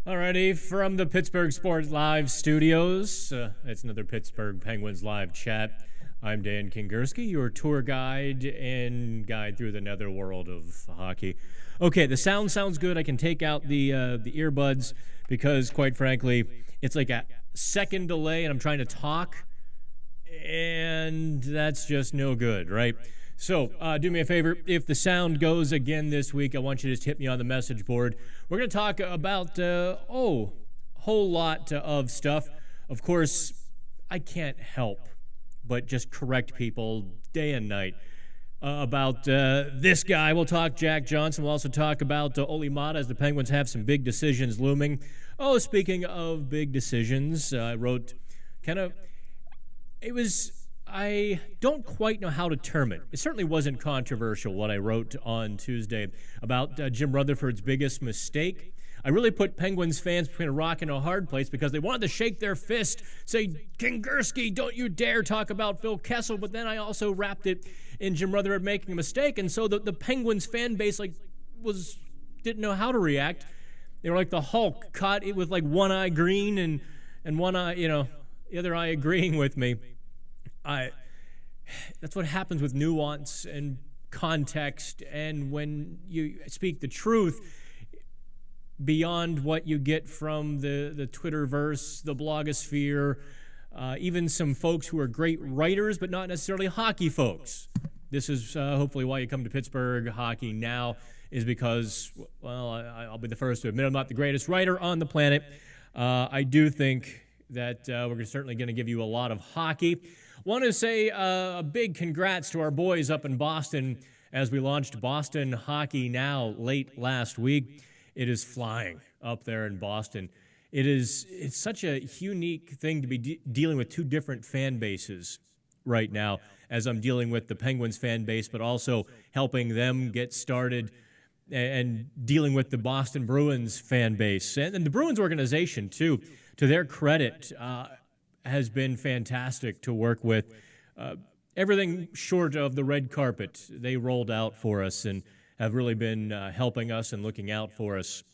Alrighty, from the Pittsburgh Sports Live Studios, it's another Pittsburgh Penguins live chat. I'm Dan Kingerski, your tour guide and guide through the netherworld of hockey. Okay, the sound sounds good. I can take out the earbuds because, quite frankly, it's like a second delay, and I'm trying to talk, and that's just no good, right? So do me a favor. If the sound goes again this week, I want you to just hit me on the message board. We're going to talk about, a whole lot of stuff. Of course, I can't help but just correct people day and night about this guy. We'll talk Jack Johnson. We'll also talk about Olli Maatta as the Penguins have some big decisions looming. Oh, speaking of big decisions, I wrote I don't quite know how to term it. It certainly wasn't controversial what I wrote on Tuesday about Jim Rutherford's biggest mistake. I really put Penguins fans between a rock and a hard place because they wanted to shake their fist, say, Kingerski, don't you dare talk about Phil Kessel, but then I also wrapped it in Jim Rutherford making a mistake, and so the Penguins fan base didn't know how to react. They were like the Hulk, caught it with like one eye green and one eye, the other eye agreeing with me. That's what happens with nuance and context, and when you speak the truth beyond what you get from the Twitterverse, the blogosphere, even some folks who are great writers but not necessarily hockey folks. This is hopefully why you come to Pittsburgh Hockey Now, is because, well, I'll be the first to admit I'm not the greatest writer on the planet. I do think that we're certainly going to give you a lot of hockey. Want to say a big congrats to our boys up in Boston as we launched Boston Hockey Now late last week. It is flying up there in Boston. It's such a unique thing to be dealing with two different fan bases right now, as I'm dealing with the Penguins fan base, but also helping them get started and dealing with the Boston Bruins fan base. And the Bruins organization, too, to their credit, has been fantastic to work with. Everything short of the red carpet they rolled out for us and have really been helping us and looking out for us.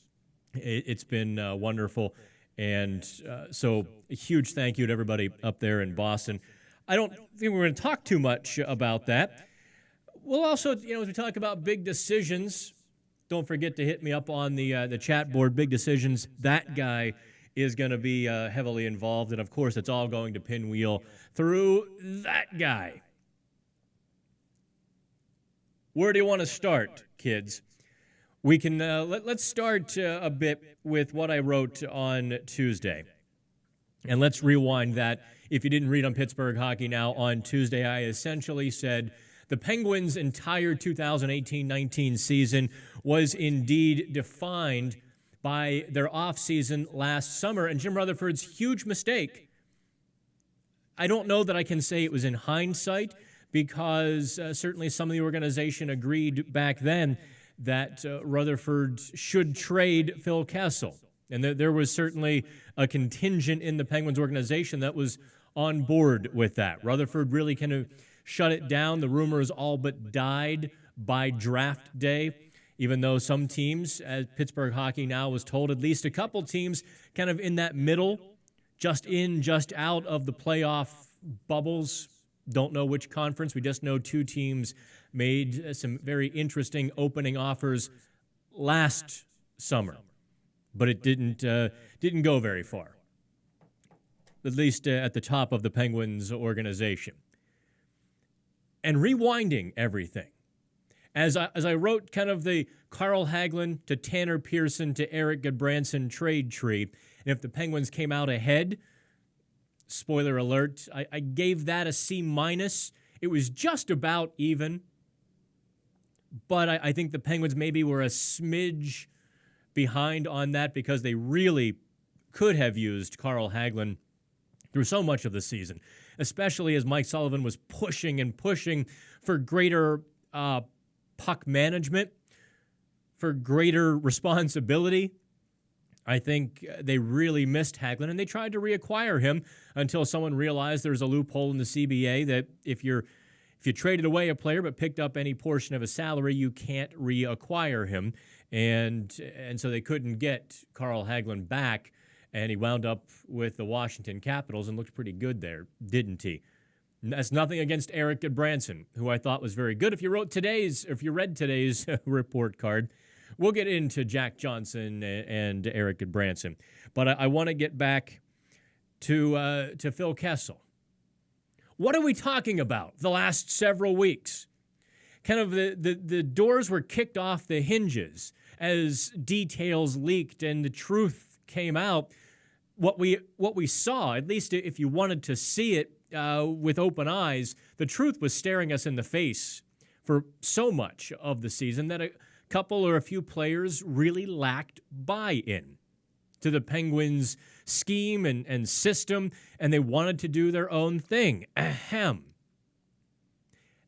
It's been wonderful. And so a huge thank you to everybody up there in Boston. I don't think we're going to talk too much about that. We'll also, as we talk about big decisions, don't forget to hit me up on the chat board. Big decisions, that guy is going to be heavily involved. And, of course, it's all going to pinwheel through that guy. Where do you want to start, kids? We can let's start a bit with what I wrote on Tuesday. And let's rewind that. If you didn't read on Pittsburgh Hockey Now on Tuesday, I essentially said the Penguins' entire 2018-19 season was indeed defined by their offseason last summer, and Jim Rutherford's huge mistake. I don't know that I can say it was in hindsight, because certainly some of the organization agreed back then that Rutherford should trade Phil Kessel. And there was certainly a contingent in the Penguins organization that was on board with that. Rutherford really kind of shut it down. The rumors all but died by draft day. Even though some teams, as Pittsburgh Hockey Now was told, at least a couple teams kind of in that middle, just in, just out of the playoff bubbles. Don't know which conference. We just know two teams made some very interesting opening offers last summer. But it didn't go very far, at least at the top of the Penguins organization. And rewinding everything, as I wrote kind of the Carl Hagelin to Tanner Pearson to Eric Goodbranson trade tree, and if the Penguins came out ahead, spoiler alert, I gave that a C-. It was just about even, but I think the Penguins maybe were a smidge behind on that because they really could have used Carl Hagelin through so much of the season, especially as Mike Sullivan was pushing and pushing for greater puck management, for greater responsibility. I think they really missed Hagelin, and they tried to reacquire him until someone realized there's a loophole in the CBA that if you traded away a player but picked up any portion of a salary, you can't reacquire him. And so they couldn't get Carl Hagelin back, and he wound up with the Washington Capitals and looked pretty good there, didn't he? That's nothing against Eric Goodbranson, who I thought was very good. If you read today's report card, we'll get into Jack Johnson and Eric Goodbranson. But I want to get back to Phil Kessel. What are we talking about the last several weeks? Kind of the doors were kicked off the hinges as details leaked and the truth came out. What we saw, at least if you wanted to see it with open eyes, the truth was staring us in the face for so much of the season that a couple or a few players really lacked buy-in to the Penguins' scheme and system, and they wanted to do their own thing. Ahem.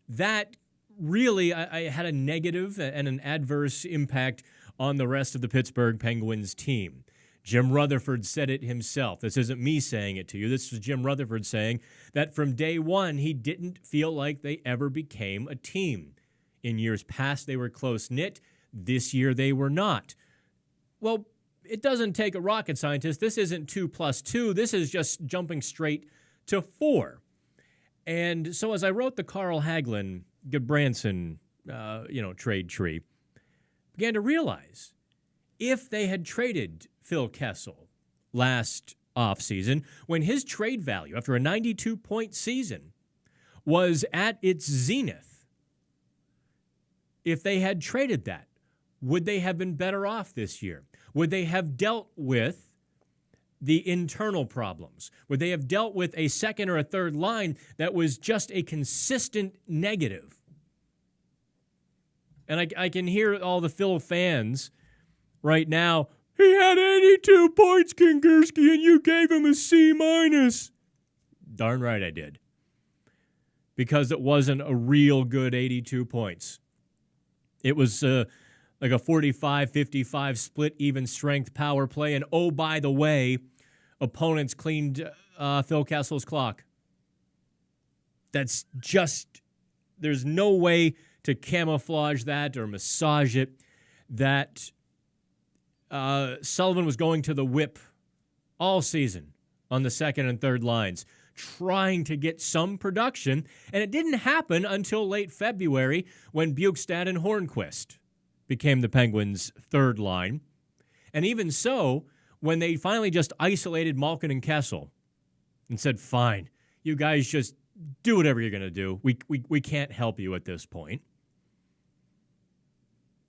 That really I had a negative and an adverse impact on the rest of the Pittsburgh Penguins team. Jim Rutherford said it himself. This isn't me saying it to you. This was Jim Rutherford saying that from day one, he didn't feel like they ever became a team. In years past, they were close-knit. This year, they were not. Well, it doesn't take a rocket scientist. This isn't 2 + 2. This is just jumping straight to 4. And so as I wrote the Carl Hagelin, Goodbranson, trade tree, began to realize if they had traded Phil Kessel last offseason, when his trade value after a 92-point season was at its zenith, if they had traded that, would they have been better off this year? Would they have dealt with the internal problems? Would they have dealt with a second or a third line that was just a consistent negative? And I can hear all the Phil fans right now, he had 82 points, Kingerski, and you gave him a C-. Darn right I did. Because it wasn't a real good 82 points. It was like a 45-55 split even strength power play. And oh, by the way, opponents cleaned Phil Kessel's clock. That's just, there's no way to camouflage that or massage it, that Sullivan was going to the whip all season on the second and third lines, trying to get some production, and it didn't happen until late February when Bukestad and Hornquist became the Penguins' third line. And even so, when they finally just isolated Malkin and Kessel and said, fine, you guys just do whatever you're going to do. We can't help you at this point.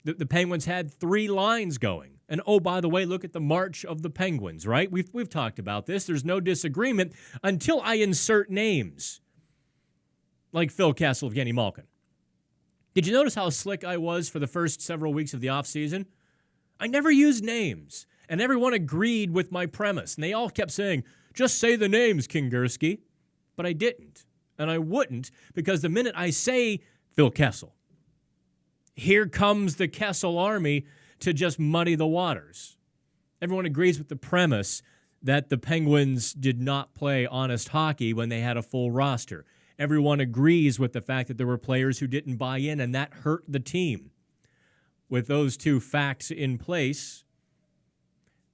The Penguins had 3 lines going. And oh, by the way, look at the march of the Penguins, right? We've talked about this. There's no disagreement until I insert names like Phil Kessel, Evgeny Malkin. Did you notice how slick I was for the first several weeks of the offseason? I never used names, and everyone agreed with my premise. And they all kept saying, just say the names, Kingerski. But I didn't, and I wouldn't, because the minute I say Phil Kessel, here comes the Kessel army to just muddy the waters. Everyone agrees with the premise that the Penguins did not play honest hockey when they had a full roster. Everyone agrees with the fact that there were players who didn't buy in, and that hurt the team. With those two facts in place,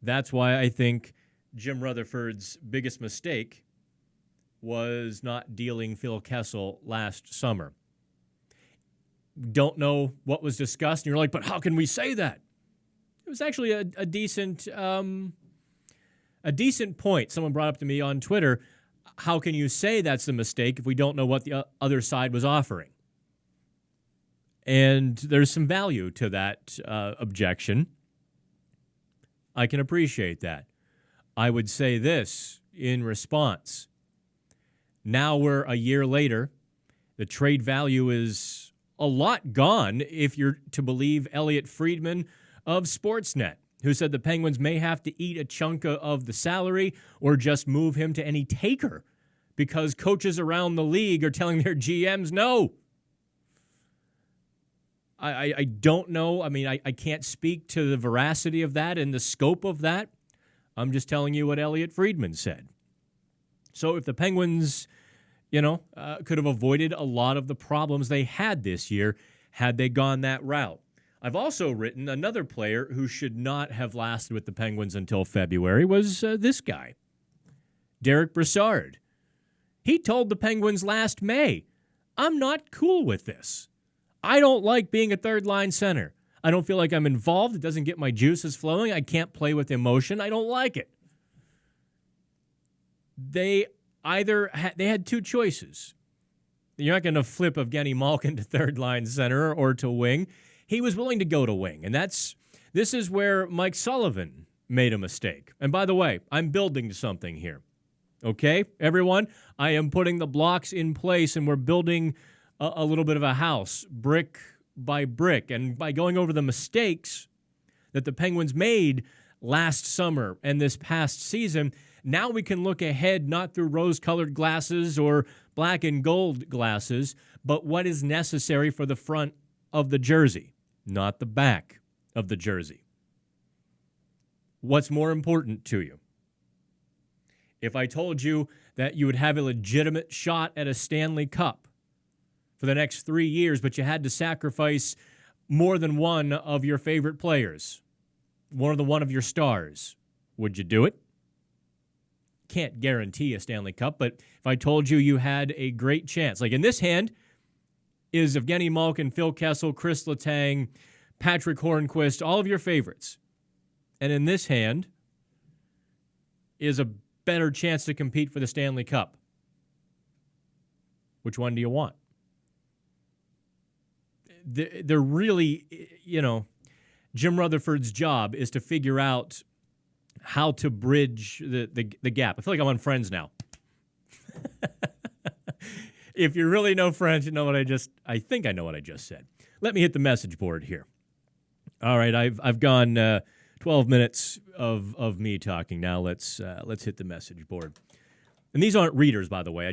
that's why I think Jim Rutherford's biggest mistake was not dealing Phil Kessel last summer. Don't know what was discussed, and you're like, but how can we say that? It was actually a decent point. Someone brought up to me on Twitter, how can you say that's a mistake if we don't know what the other side was offering? And there's some value to that objection. I can appreciate that. I would say this in response. Now we're a year later. The trade value is a lot gone if you're to believe Elliot Friedman of Sportsnet, who said the Penguins may have to eat a chunk of the salary or just move him to any taker because coaches around the league are telling their GMs no. I don't know. I mean, I can't speak to the veracity of that and the scope of that. I'm just telling you what Elliot Friedman said. So if the Penguins, could have avoided a lot of the problems they had this year had they gone that route. I've also written another player who should not have lasted with the Penguins until February was this guy, Derek Brassard. He told the Penguins last May, I'm not cool with this. I don't like being a third-line center. I don't feel like I'm involved. It doesn't get my juices flowing. I can't play with emotion. I don't like it. They had two choices. You're not going to flip Evgeny Malkin to third-line center or to wing. He was willing to go to wing, and this is where Mike Sullivan made a mistake. And by the way, I'm building something here. Okay, everyone? I am putting the blocks in place, and we're building a little bit of a house, brick by brick. And by going over the mistakes that the Penguins made last summer and this past season, now we can look ahead not through rose-colored glasses or black and gold glasses, but what is necessary for the front of the jersey, not the back of the jersey. What's more important to you? If I told you that you would have a legitimate shot at a Stanley Cup for the next 3 years, but you had to sacrifice more than one of your favorite players, one of your stars, would you do it? Can't guarantee a Stanley Cup, but if I told you you had a great chance, like in this hand is Evgeny Malkin, Phil Kessel, Chris Letang, Patrick Hornquist, all of your favorites. And in this hand is a better chance to compete for the Stanley Cup. Which one do you want? They're really, Jim Rutherford's job is to figure out how to bridge the gap. I feel like I'm on Friends now. If you really know Friends, you know what I think I know what I just said. Let me hit the message board here. All right, I've gone 12 minutes of me talking now. Let's hit the message board. And these aren't readers, by the way.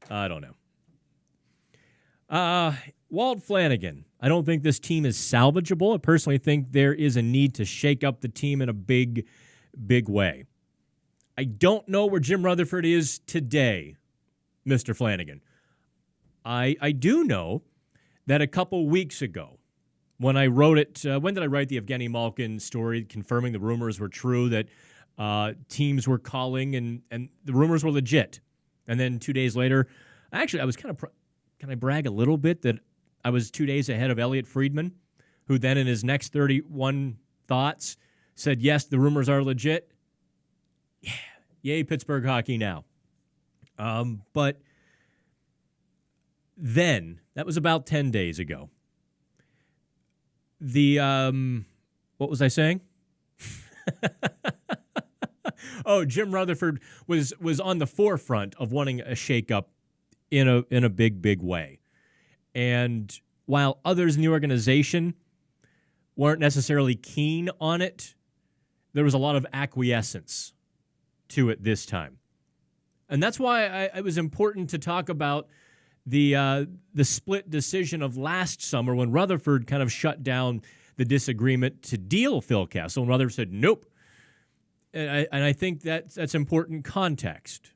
I don't know. Walt Flanagan. I don't think this team is salvageable. I personally think there is a need to shake up the team in a big, big way. I don't know where Jim Rutherford is today, Mr. Flanagan. I do know that a couple weeks ago, when I wrote it, when did I write the Evgeny Malkin story confirming the rumors were true, that teams were calling and the rumors were legit? And then 2 days later, actually, I was can I brag a little bit that I was 2 days ahead of Elliot Friedman, who then in his next 31 thoughts said, yes, the rumors are legit. Yeah, yay, Pittsburgh hockey now. But then, that was about 10 days ago. What was I saying? Oh, Jim Rutherford was on the forefront of wanting a shakeup in a big, big way. And while others in the organization weren't necessarily keen on it, there was a lot of acquiescence to it this time. And that's why it was important to talk about the split decision of last summer when Rutherford kind of shut down the disagreement to deal Phil Kessel, and Rutherford said, nope. And I think that's important context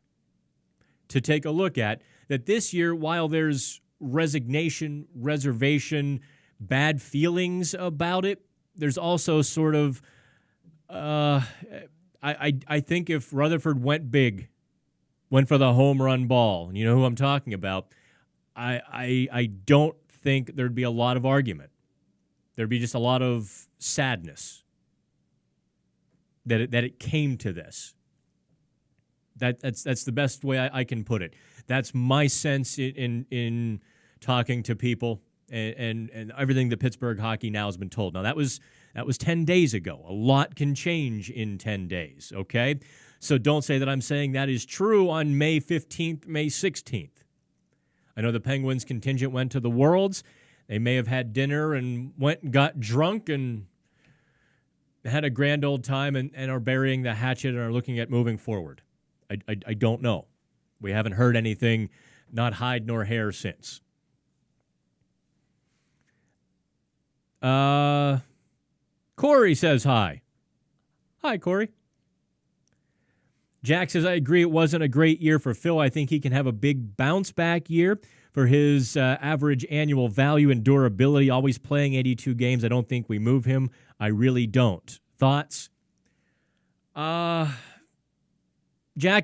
to take a look at, that this year, while there's resignation, reservation, bad feelings about it, there's also sort of, I think if Rutherford went big, went for the home run ball, and you know who I'm talking about, I don't think there'd be a lot of argument. There'd be just a lot of sadness that it came to this. That's the best way I can put it. That's my sense in talking to people and everything that Pittsburgh hockey now has been told. Now that was 10 days ago. A lot can change in 10 days, okay? So don't say that I'm saying that is true on May 15th, May 16th. I know the Penguins contingent went to the Worlds. They may have had dinner and went and got drunk and had a grand old time and are burying the hatchet and are looking at moving forward. I don't know. We haven't heard anything, not hide nor hair since. Corey says hi. Hi, Corey. Jack says, I agree it wasn't a great year for Phil. I think he can have a big bounce-back year, for his average annual value and durability, always playing 82 games. I don't think we move him. I really don't. Thoughts? Jack,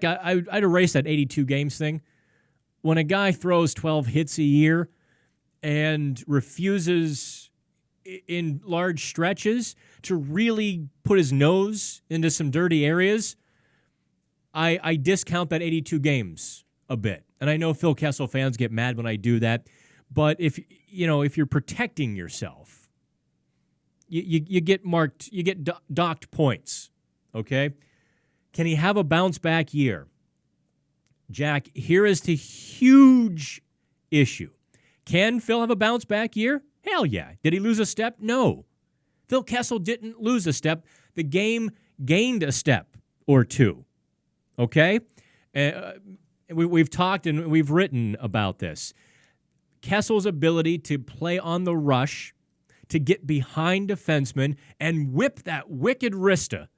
I'd erase that 82 games thing. When a guy throws 12 hits a year and refuses in large stretches to really put his nose into some dirty areas, I discount that 82 games a bit. And I know Phil Kessel fans get mad when I do that, but if you're protecting yourself, you get marked, you get docked points, okay? Can he have a bounce-back year? Jack, here is the huge issue. Can Phil have a bounce-back year? Hell yeah. Did he lose a step? No. Phil Kessel didn't lose a step. The game gained a step or two, okay? We've talked and we've written about this. Kessel's ability to play on the rush, to get behind defensemen and whip that wicked wrista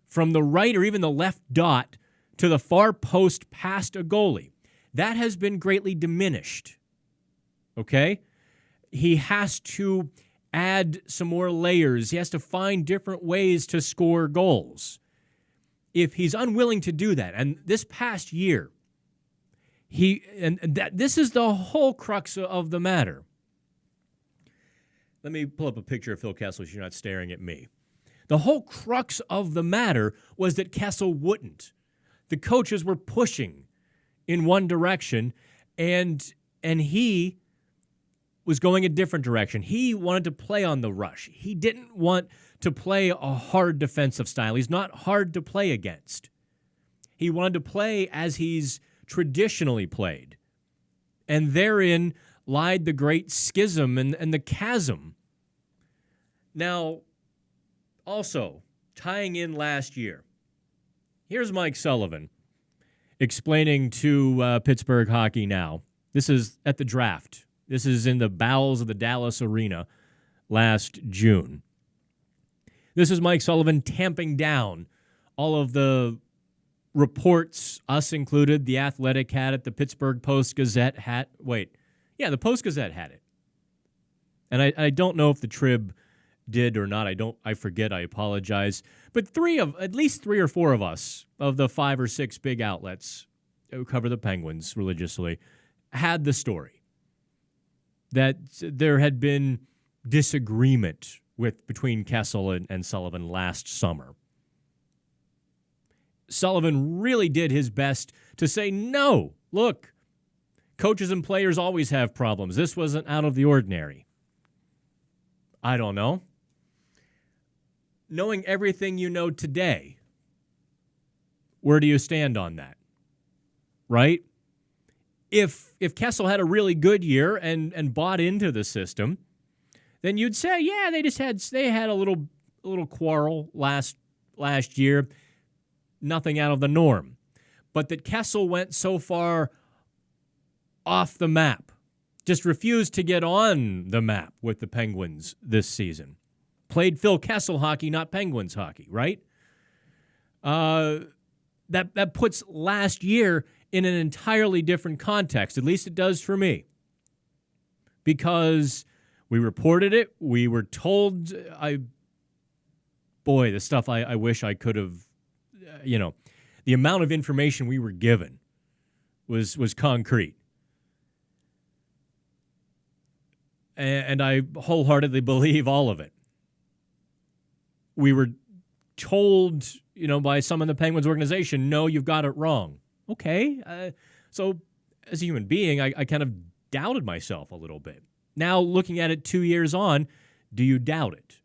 from the right or even the left dot to the far post past a goalie. That has been greatly diminished, okay? He has to add some more layers. He has to find different ways to score goals. If he's unwilling to do that, and this past year, this is the whole crux of the matter. Let me pull up a picture of Phil Kessel so you're not staring at me. The whole crux of the matter was that Kessel wouldn't. The coaches were pushing in one direction, and he was going a different direction. He wanted to play on the rush. He didn't want to play a hard defensive style. He's not hard to play against. He wanted to play as he's traditionally played. And therein lied the great schism and the chasm. Now, also, tying in last year, here's Mike Sullivan explaining to Pittsburgh Hockey Now. This is at the draft. This is in the bowels of the Dallas Arena last June. This is Mike Sullivan tamping down all of the reports, us included. The Athletic had it. The Pittsburgh Post-Gazette had the Post-Gazette had it. And I don't know if the Trib did or not. I forget. I apologize. But at least three or four of us, of the 5 or 6 big outlets who cover the Penguins religiously, had the story that there had been disagreement between Kessel and Sullivan last summer. Sullivan really did his best to say, no, look, coaches and players always have problems. This wasn't out of the ordinary. I don't know. Knowing everything you know today, where do you stand on that? Right? If Kessel had a really good year and bought into the system, then you'd say, yeah, they had a little quarrel last year, nothing out of the norm. But that Kessel went so far off the map, just refused to get on the map with the Penguins this season. Played Phil Kessel hockey, not Penguins hockey, right? That puts last year in an entirely different context. At least it does for me. Because we reported it. We were told, the stuff I wish I could have, the amount of information we were given was concrete. And I wholeheartedly believe all of it. We were told, by some in the Penguins organization, no, you've got it wrong. Okay. So as a human being, I kind of doubted myself a little bit. Now, looking at it 2 years on, do you doubt it?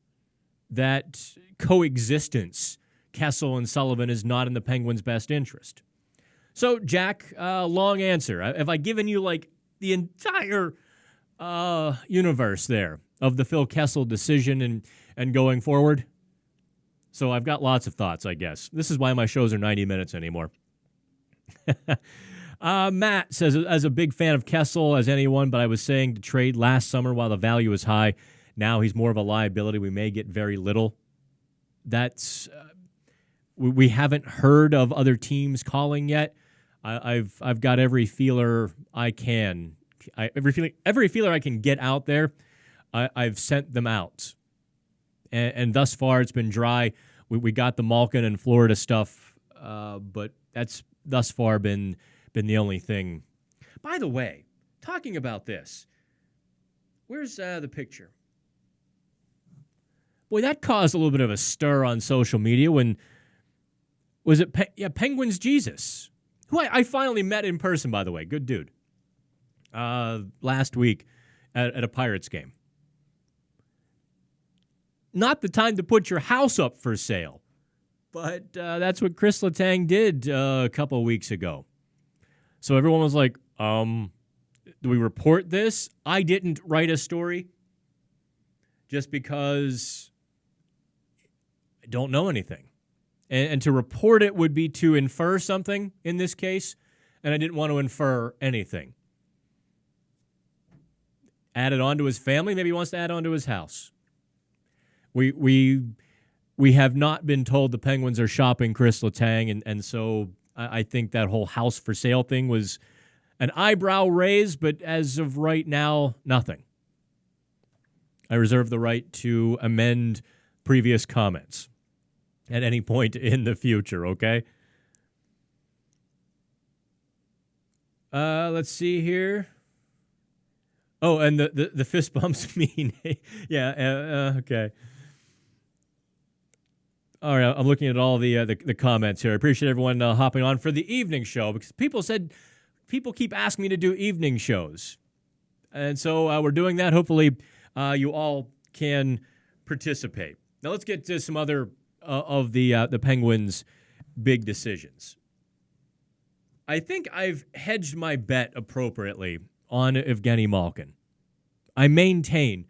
That coexistence, Kessel and Sullivan, is not in the Penguins' best interest. So, Jack, long answer. Have I given you, the entire universe there of the Phil Kessel decision and going forward? So I've got lots of thoughts, I guess. This is why my shows are 90 minutes anymore. Matt says, as a big fan of Kessel as anyone, but I was saying to trade last summer while the value is high. Now he's more of a liability. We may get very little. That's we haven't heard of other teams calling yet. I've got every feeler I can every feeler I can get out there, I've sent them out. And thus far, it's been dry. We got the Malkin and Florida stuff, but that's thus far been the only thing. By the way, talking about this, where's the picture? Boy, that caused a little bit of a stir on social media when, was it Penguins Jesus, who I finally met in person, by the way. Good dude. Last week at a Pirates game. Not the time to put your house up for sale, but that's what Chris Letang did a couple of weeks ago. So everyone was like, do we report this? I didn't write a story just because I don't know anything. And to report it would be to infer something in this case, and I didn't want to infer anything. Add it on to his family. Maybe he wants to add on to his house. We have not been told the Penguins are shopping Chris Letang, and so I think that whole house for sale thing was an eyebrow raise, but as of right now, nothing. I reserve the right to amend previous comments at any point in the future, okay? Let's see here. Oh, and the fist bumps mean, yeah, okay. All right, I'm looking at all the comments here. I appreciate everyone hopping on for the evening show because people keep asking me to do evening shows. And so we're doing that. Hopefully you all can participate. Now let's get to some other of the Penguins' big decisions. I think I've hedged my bet appropriately on Evgeny Malkin. I maintain,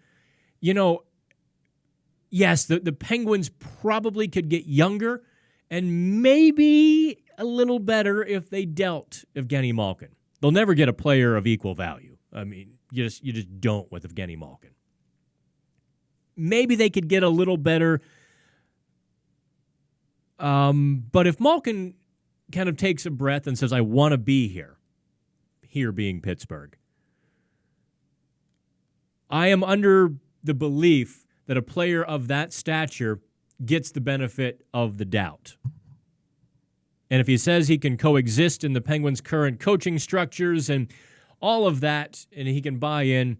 yes, the Penguins probably could get younger and maybe a little better if they dealt Evgeny Malkin. They'll never get a player of equal value. I mean, you just don't with Evgeny Malkin. Maybe they could get a little better. But if Malkin kind of takes a breath and says, I want to be here being Pittsburgh, I am under the belief that a player of that stature gets the benefit of the doubt. And if he says he can coexist in the Penguins' current coaching structures and all of that, and he can buy in,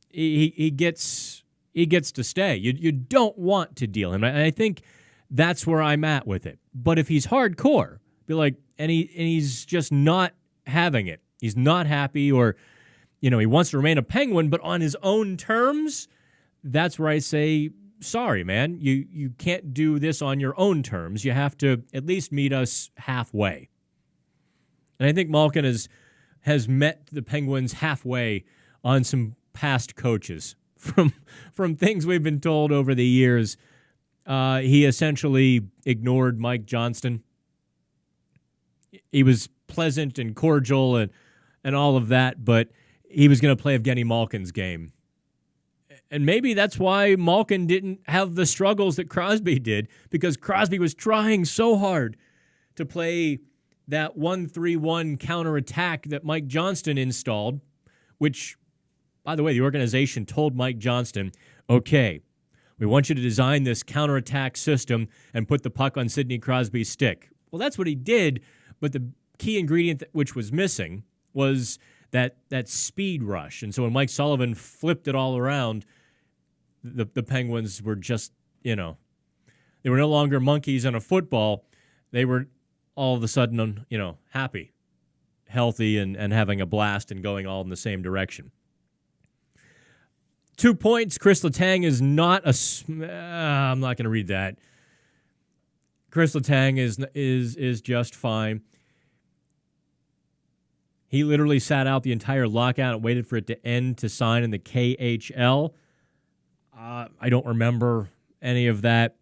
he gets to stay. You don't want to deal him. And I think that's where I'm at with it. But if he's hardcore, be like, and he's just not having it. He's not happy, or he wants to remain a Penguin, but on his own terms, that's where I say, sorry, man, you can't do this on your own terms. You have to at least meet us halfway. And I think Malkin has met the Penguins halfway on some past coaches. From things we've been told over the years, he essentially ignored Mike Johnston. He was pleasant and cordial and all of that, but he was going to play Evgeny Malkin's game. And maybe that's why Malkin didn't have the struggles that Crosby did, because Crosby was trying so hard to play that 1-3-1 counterattack that Mike Johnston installed, which, by the way, the organization told Mike Johnston, okay, we want you to design this counterattack system and put the puck on Sidney Crosby's stick. Well, that's what he did, but the key ingredient which was missing was that speed rush. And so when Mike Sullivan flipped it all around, the Penguins were just, they were no longer monkeys on a football. They were all of a sudden, happy, healthy, and having a blast and going all in the same direction. 2 points. Chris Letang is not I'm not going to read that. Chris Letang is just fine. He literally sat out the entire lockout and waited for it to end to sign in the KHL. I don't remember any of that.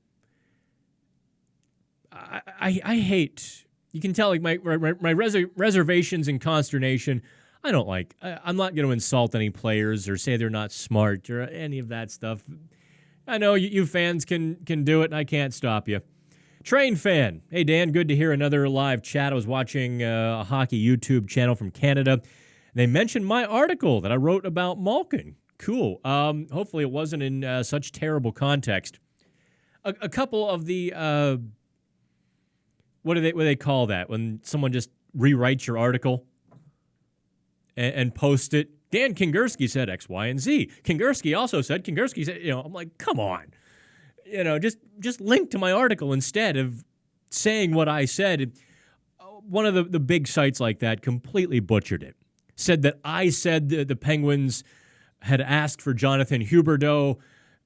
I hate. You can tell like my reservations and consternation. I don't like. I'm not going to insult any players or say they're not smart or any of that stuff. I know you fans can do it, and I can't stop you. Train fan. Hey, Dan, good to hear another live chat. I was watching a hockey YouTube channel from Canada, They mentioned my article that I wrote about Malkin. Cool. Hopefully it wasn't in such terrible context. A couple of the, what do they call that? When someone just rewrites your article and posts it. Dan Kingerski said X, Y, and Z. Kingerski said, I'm like, come on. Just link to my article instead of saying what I said. One of the big sites like that completely butchered it. Said that I said the Penguins had asked for Jonathan Huberdeau,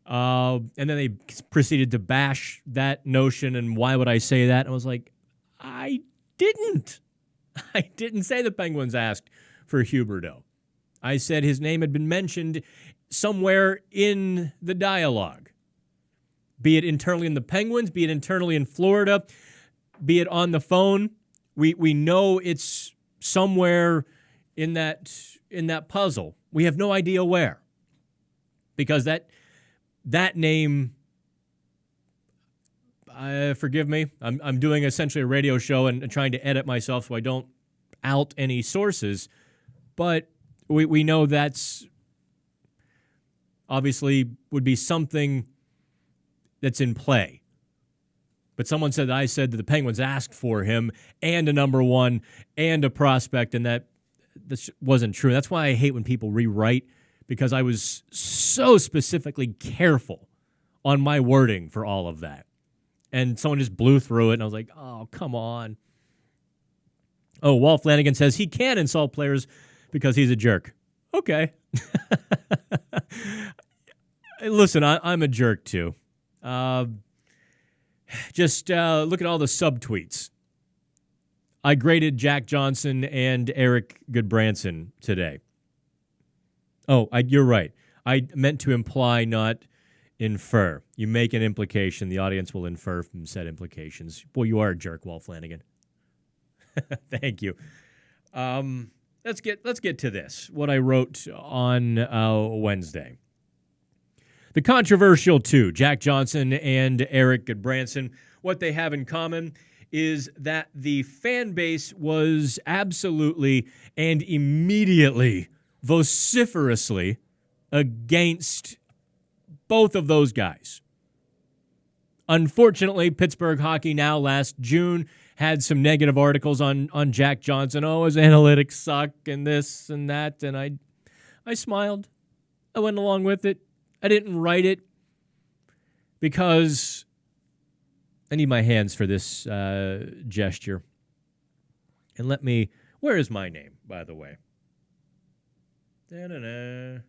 and then they proceeded to bash that notion, and why would I say that? I was like, I didn't. I didn't say the Penguins asked for Huberdeau. I said his name had been mentioned somewhere in the dialogue, be it internally in the Penguins, be it internally in Florida, be it on the phone. We know it's somewhere in that puzzle. We have no idea where, because that name. Forgive me. I'm doing essentially a radio show and trying to edit myself so I don't out any sources, but we know that's obviously would be something that's in play. But someone said that I said that the Penguins asked for him and a number one and a prospect, and that this wasn't true. That's why I hate when people rewrite, because I was so specifically careful on my wording for all of that. And someone just blew through it, and I was like, oh, come on. Oh, Walt Flanagan says he can insult players because he's a jerk. Okay. Listen, I'm a jerk too. Just look at all the subtweets. I graded Jack Johnson and Eric Goodbranson today. Oh, you're right. I meant to imply, not infer. You make an implication, the audience will infer from said implications. Boy, you are a jerk, Walt Flanagan. Thank you. Let's get to this, what I wrote on Wednesday. The controversial two, Jack Johnson and Eric Goodbranson, what they have in common is that the fan base was absolutely and immediately, vociferously against both of those guys. Unfortunately, Pittsburgh Hockey Now last June had some negative articles on Jack Johnson. Oh, his analytics suck and this and that. And I smiled. I went along with it. I didn't write it because I need my hands for this gesture. And where is my name, by the way? Da-da-da.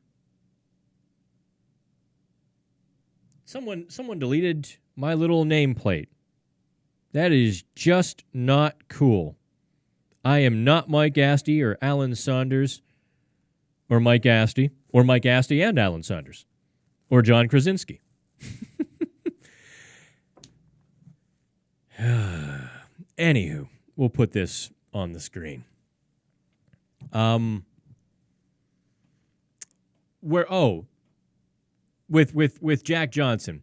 Someone deleted my little nameplate. That is just not cool. I am not Mike Asti or Alan Saunders or Mike Asti and Alan Saunders or John Krasinski. Anywho, we'll put this on the screen. With Jack Johnson,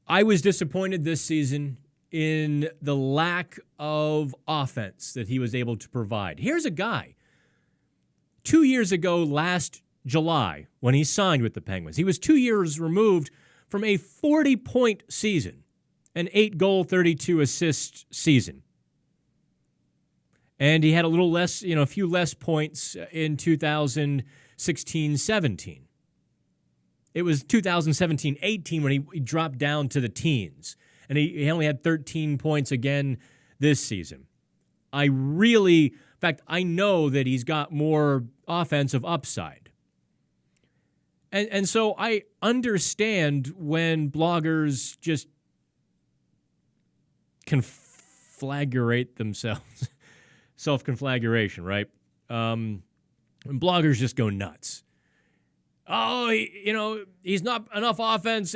I was disappointed this season in the lack of offense that he was able to provide. Here's a guy, 2 years ago, last July, when he signed with the Penguins, he was 2 years removed from a 40-point season, an 8-goal, 32-assist season. And he had a few less points in 2016-17. It was 2017-18 when he dropped down to the teens. And he only had 13 points again this season. I know that he's got more offensive upside. And so I understand when bloggers just conflagrate themselves. Self-conflagration, right? When bloggers just go nuts. Oh, he's not enough offense.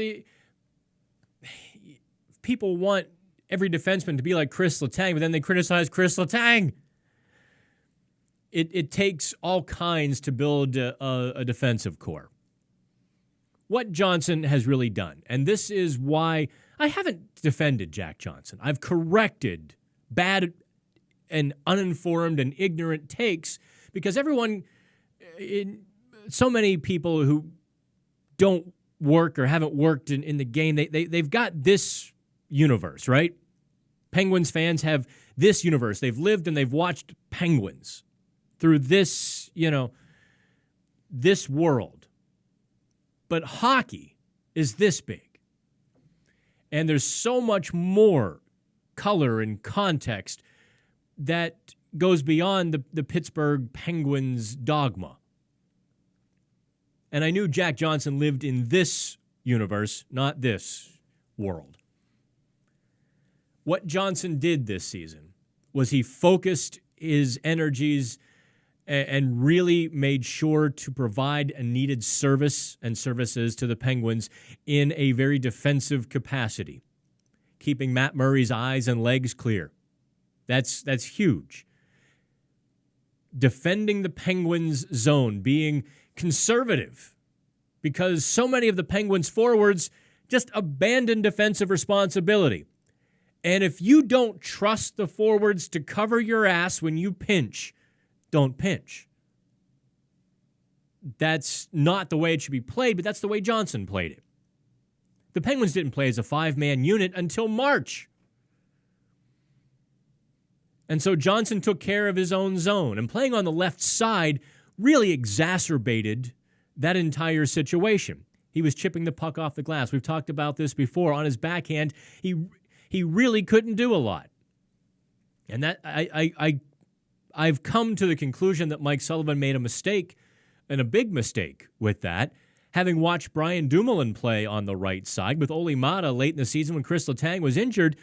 People want every defenseman to be like Chris Letang, but then they criticize Chris Letang. It takes all kinds to build a defensive core. What Johnson has really done, and this is why I haven't defended Jack Johnson. I've corrected bad and uninformed and ignorant takes because so many people who don't work or haven't worked in the game, they've got this universe, right? Penguins fans have this universe. They've lived and they've watched Penguins through this, this world. But hockey is this big. And there's so much more color and context that goes beyond the Pittsburgh Penguins dogma. And I knew Jack Johnson lived in this universe, not this world. What Johnson did this season was he focused his energies and really made sure to provide a needed service and services to the Penguins in a very defensive capacity, keeping Matt Murray's eyes and legs clear. That's huge. Defending the Penguins' zone, being conservative, because so many of the Penguins' forwards just abandon defensive responsibility. And if you don't trust the forwards to cover your ass when you pinch, don't pinch. That's not the way it should be played, but that's the way Johnson played it. The Penguins didn't play as a 5-man unit until March. And so Johnson took care of his own zone, and playing on the left side really exacerbated that entire situation. He was chipping the puck off the glass. We've talked about this before. On his backhand, he really couldn't do a lot. And that I've come to the conclusion that Mike Sullivan made a mistake, and a big mistake with that, having watched Brian Dumoulin play on the right side with Olli Maatta late in the season when Chris Letang was injured.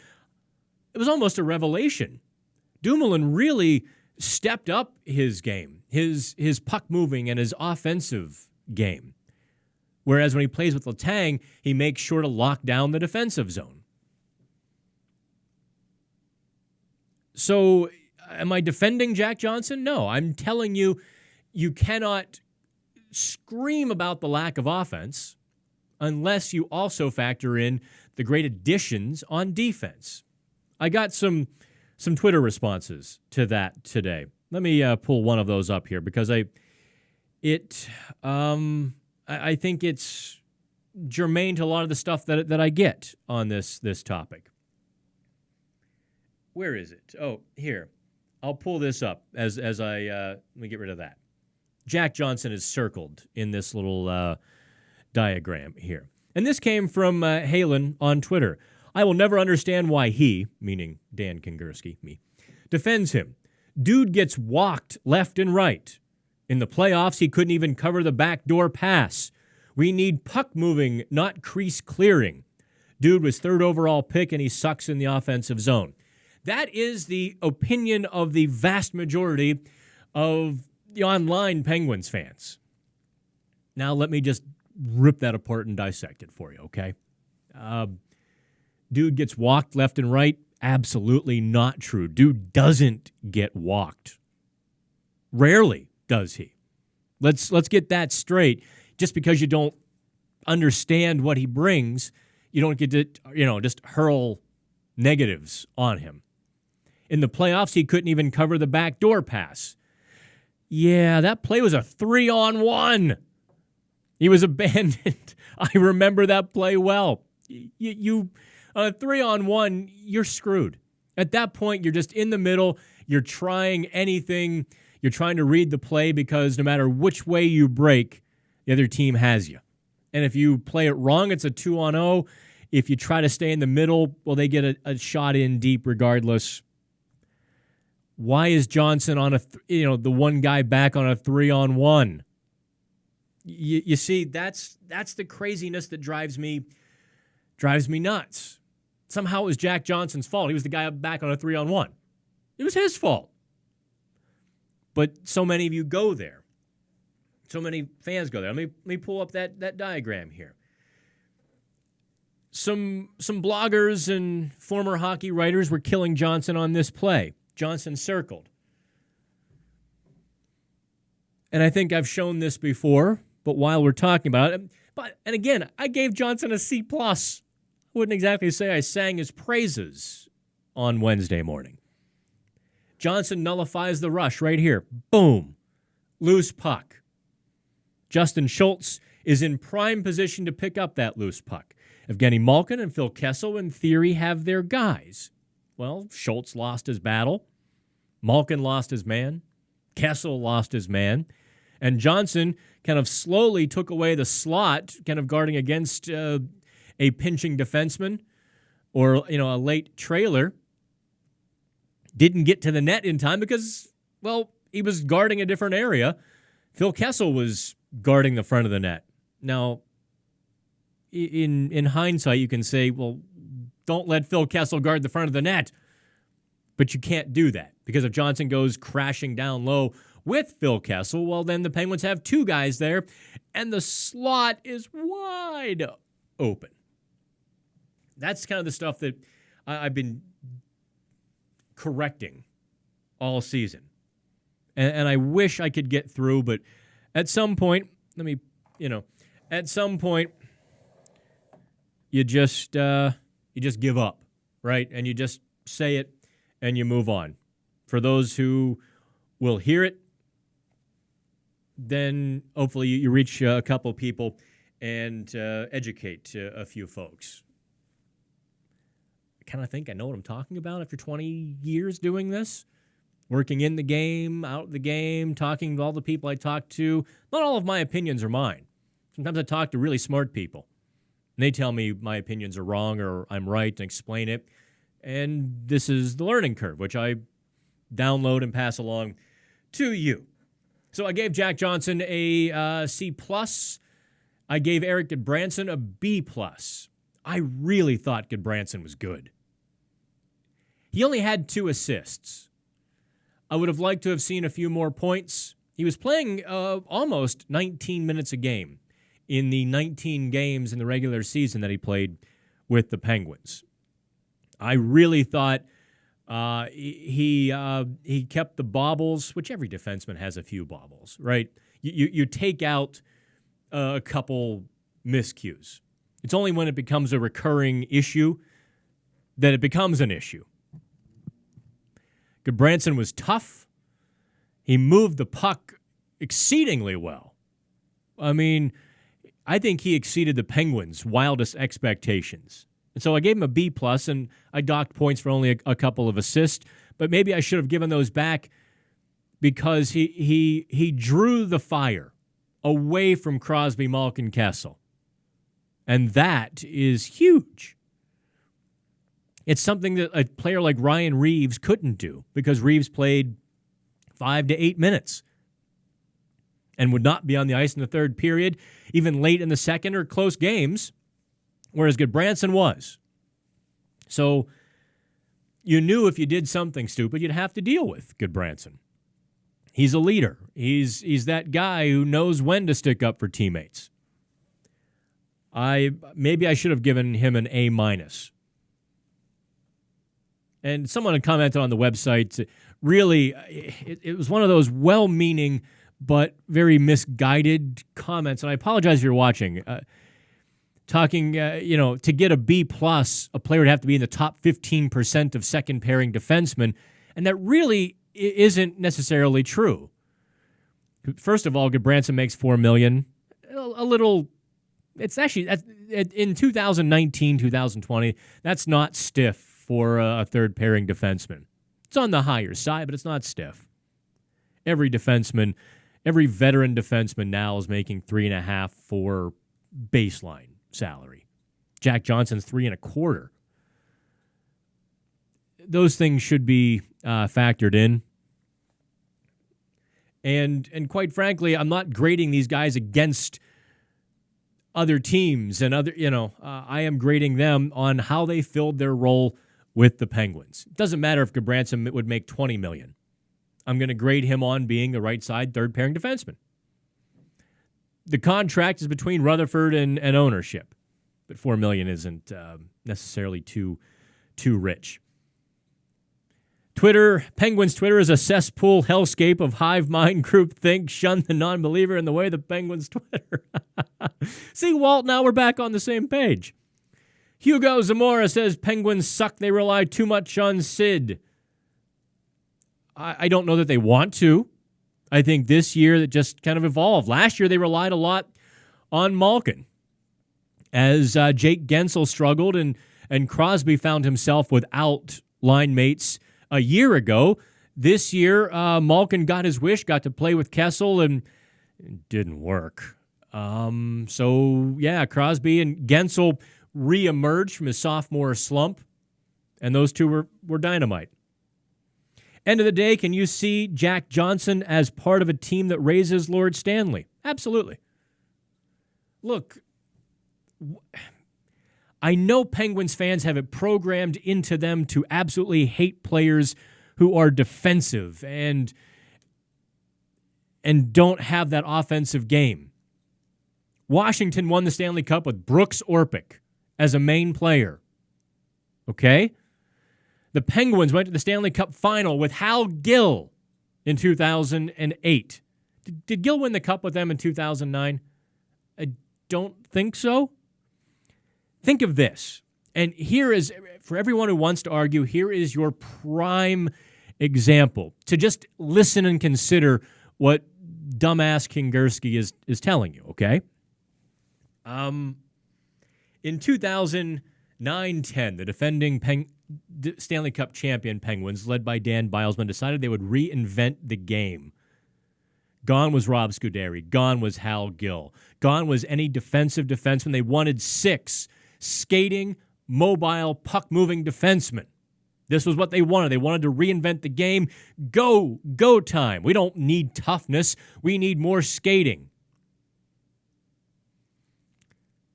It was almost a revelation. Dumoulin really stepped up his game, his puck moving and his offensive game. Whereas when he plays with Letang, he makes sure to lock down the defensive zone. So, am I defending Jack Johnson? No, I'm telling you, you cannot scream about the lack of offense unless you also factor in the great additions on defense. I got some Twitter responses to that today. Let me pull one of those up here because I think it's germane to a lot of the stuff that I get on this topic. Where is it? Oh, here. I'll pull this up as I let me get rid of that. Jack Johnson is circled in this little diagram here. And this came from Halen on Twitter. I will never understand why he, meaning Dan Kingerski, me, defends him. Dude gets walked left and right. In the playoffs, he couldn't even cover the backdoor pass. We need puck moving, not crease clearing. Dude was 3rd overall pick, and he sucks in the offensive zone. That is the opinion of the vast majority of the online Penguins fans. Now let me just rip that apart and dissect it for you, okay? Dude gets walked left and right. Absolutely not true. Dude doesn't get walked. Rarely does he. Let's get that straight. Just because you don't understand what he brings, you don't get to, just hurl negatives on him. In the playoffs, he couldn't even cover the backdoor pass. Yeah, that play was a 3-on-1. He was abandoned. I remember that play well. You on a 3-on-1, you're screwed. At that point, you're just in the middle. You're trying anything. You're trying to read the play because no matter which way you break, the other team has you. And if you play it wrong, it's a 2-on-0. If you try to stay in the middle, well, they get a shot in deep regardless. Why is Johnson on the one guy back on a 3-on-1? You see, that's the craziness that drives me nuts. Somehow it was Jack Johnson's fault. He was the guy back on a 3-on-1. It was his fault. But so many of you go there. So many fans go there. Let me pull up that diagram here. Some bloggers and former hockey writers were killing Johnson on this play. Johnson circled. And I think I've shown this before, but while we're talking about it, and again, I gave Johnson a C+. I wouldn't exactly say I sang his praises on Wednesday morning. Johnson nullifies the rush right here. Boom. loose puck. Justin Schultz is in prime position to pick up that loose puck. Evgeny Malkin and Phil Kessel, in theory, have their guys. Well, Schultz lost his battle. Malkin lost his man. Kessel lost his man. And Johnson kind of slowly took away the slot, kind of guarding against a pinching defenseman or, a late trailer. Didn't get to the net in time because, well, he was guarding a different area. Phil Kessel was guarding the front of the net. Now, in hindsight, you can say, well, don't let Phil Kessel guard the front of the net. But you can't do that because if Johnson goes crashing down low with Phil Kessel, well, then the Penguins have two guys there, and the slot is wide open. That's kind of the stuff that I've been correcting all season. And I wish I could get through, but at some point, at some point, you just give up, right? And you just say it and you move on. For those who will hear it, then hopefully you reach a couple people and educate a few folks. I kind of think I know what I'm talking about after 20 years doing this. Working in the game, out the game, talking to all the people I talk to. Not all of my opinions are mine. Sometimes I talk to really smart people. And they tell me my opinions are wrong or I'm right and explain it. And this is the learning curve, which I download and pass along to you. So I gave Jack Johnson a C+. I gave Eric Goodbranson a B+. I really thought Goodbranson was good. He only had 2 assists. I would have liked to have seen a few more points. He was playing almost 19 minutes a game in the 19 games in the regular season that he played with the Penguins. I really thought he kept the bobbles, which every defenseman has a few bobbles, right? You take out a couple miscues. It's only when it becomes a recurring issue that it becomes an issue. Goodbranson was tough. He moved the puck exceedingly well. I mean, I think he exceeded the Penguins' wildest expectations. And so I gave him a B+, and I docked points for only a couple of assists. But maybe I should have given those back because he drew the fire away from Crosby, Malkin, Kessel. And that is huge. It's something that a player like Ryan Reeves couldn't do because Reeves played 5 to 8 minutes and would not be on the ice in the third period, even late in the second or close games, whereas Goodbranson was. So you knew if you did something stupid, you'd have to deal with Goodbranson. He's a leader. He's that guy who knows when to stick up for teammates. Maybe I should have given him an A-. And someone had commented on the website, really, it was one of those well-meaning but very misguided comments. And I apologize if you're watching. To get a B+, a player would have to be in the top 15% of second-pairing defensemen. And that really isn't necessarily true. First of all, Goodbranson makes $4 million. A little, it's actually, in 2019, 2020, that's not stiff for a third-pairing defenseman. It's on the higher side, but it's not stiff. Every veteran defenseman now is making $3.5 for baseline salary. Jack Johnson's $3.25. Those things should be factored in. And quite frankly, I'm not grading these guys against other teams and I am grading them on how they filled their role with the Penguins. It doesn't matter if Goodbranson would make $20 million. I'm going to grade him on being the right side third-pairing defenseman. The contract is between Rutherford and ownership, but $4 million isn't necessarily too rich. Penguins Twitter is a cesspool hellscape of hive mind groupthink. Shun the non-believer in the way the Penguins Twitter. See, Walt, now we're back on the same page. Hugo Zamora says Penguins suck. They rely too much on Sid. I don't know that they want to. I think this year that just kind of evolved. Last year they relied a lot on Malkin as Jake Gensel struggled and Crosby found himself without line mates a year ago. This year, Malkin got his wish, got to play with Kessel, and it didn't work. Crosby and Gensel reemerged from his sophomore slump, and those two were dynamite. End of the day, can you see Jack Johnson as part of a team that raises Lord Stanley? Absolutely. Look, I know Penguins fans have it programmed into them to absolutely hate players who are defensive and don't have that offensive game. Washington won the Stanley Cup with Brooks Orpik as a main player. Okay? The Penguins went to the Stanley Cup final with Hal Gill in 2008. Did Gill win the Cup with them in 2009? I don't think so. Think of this. And here is, for everyone who wants to argue, here is your prime example to just listen and consider what dumbass Kingerski is telling you, okay? In 2009-10, the defending Stanley Cup champion Penguins, led by Dan Bilesman, decided they would reinvent the game. Gone was Rob Scuderi. Gone was Hal Gill. Gone was any defensive defenseman. They wanted 6 skating, mobile, puck-moving defensemen. This was what they wanted. They wanted to reinvent the game. Go time. We don't need toughness. We need more skating.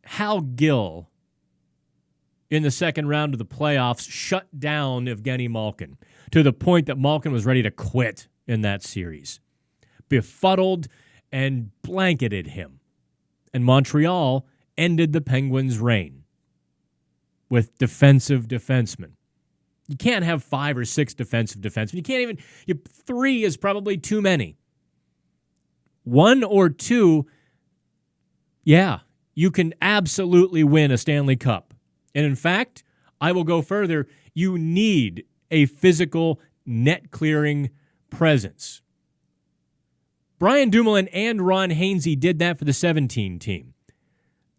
Hal Gill, in the second round of the playoffs, shut down Evgeny Malkin to the point that Malkin was ready to quit in that series. Befuddled and blanketed him. And Montreal ended the Penguins' reign with defensive defensemen. You can't have 5 or 6 defensive defensemen. You can't even, 3 is probably too many. 1 or 2, yeah, you can absolutely win a Stanley Cup. And in fact, I will go further. You need a physical, net-clearing presence. Brian Dumoulin and Ron Hainsey did that for the 17 team.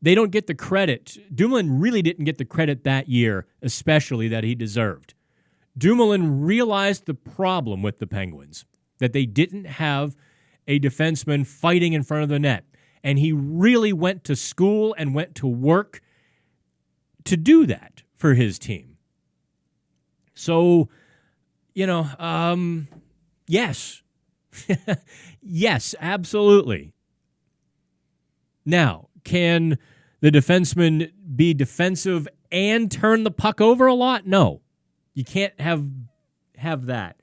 They don't get the credit. Dumoulin really didn't get the credit that year, especially, that he deserved. Dumoulin realized the problem with the Penguins, that they didn't have a defenseman fighting in front of the net. And he really went to school and went to work to do that for his team. So, yes. Yes, absolutely. Now, can the defenseman be defensive and turn the puck over a lot? No. You can't have that.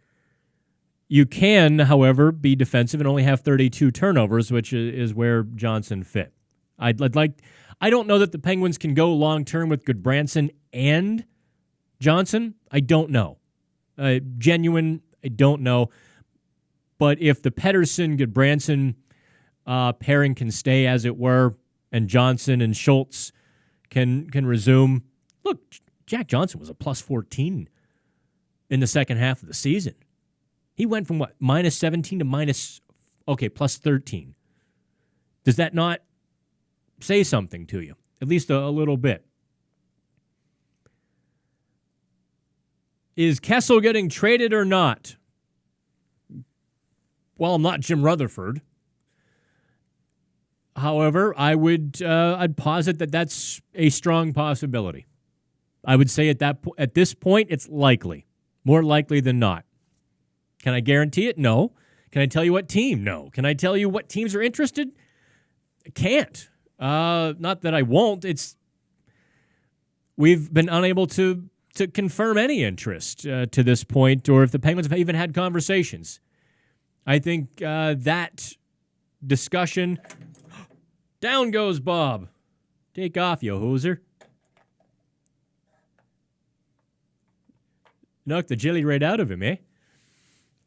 You can, however, be defensive and only have 32 turnovers, which is where Johnson fit. I don't know that the Penguins can go long-term with Goodbranson and Johnson. I don't know. I don't know. But if the Pettersson-Goodbranson pairing can stay as it were, and Johnson and Schultz can resume, look, Jack Johnson was a plus 14 in the second half of the season. He went from minus 17 to plus 13. Does that not say something to you? At least a little bit. Is Kessel getting traded or not? Well, I'm not Jim Rutherford. However, I'd posit that that's a strong possibility. I would say at this point, it's likely. More likely than not. Can I guarantee it? No. Can I tell you what team? No. Can I tell you what teams are interested? I can't. Not that I won't. We've been unable to confirm any interest to this point, or if the Penguins have even had conversations. I think that discussion... Down goes Bob. Take off, you hoser. Knocked the jelly right out of him, eh?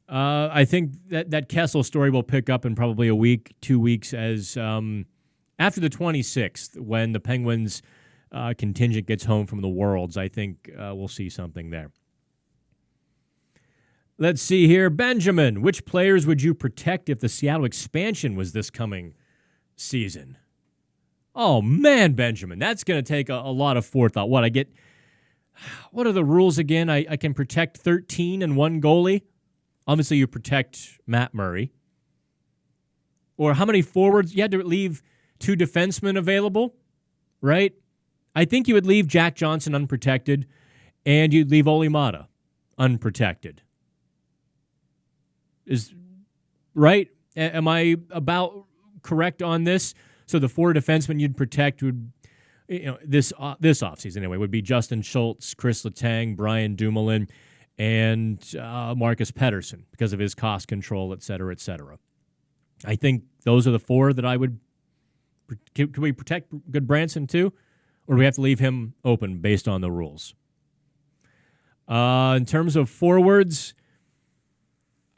I think that Kessel story will pick up in probably a week, 2 weeks, as after the 26th, when the Penguins contingent gets home from the Worlds. I think we'll see something there. Let's see here. Benjamin, which players would you protect if the Seattle expansion was this coming season? Oh, man, Benjamin, that's going to take a lot of forethought. What are the rules again? I can protect 13 and one goalie. Obviously, you protect Matt Murray. Or how many forwards? You had to leave 2 defensemen available, right? I think you would leave Jack Johnson unprotected, and you'd leave Olli Maatta unprotected. Is right? Am I about correct on this? So the 4 defensemen you'd protect would, this offseason anyway, would be Justin Schultz, Chris Letang, Brian Dumoulin, and Marcus Pettersson because of his cost control, et cetera, et cetera. I think those are the 4 that I would. Can we protect Goodbranson too, or do we have to leave him open based on the rules? In terms of forwards,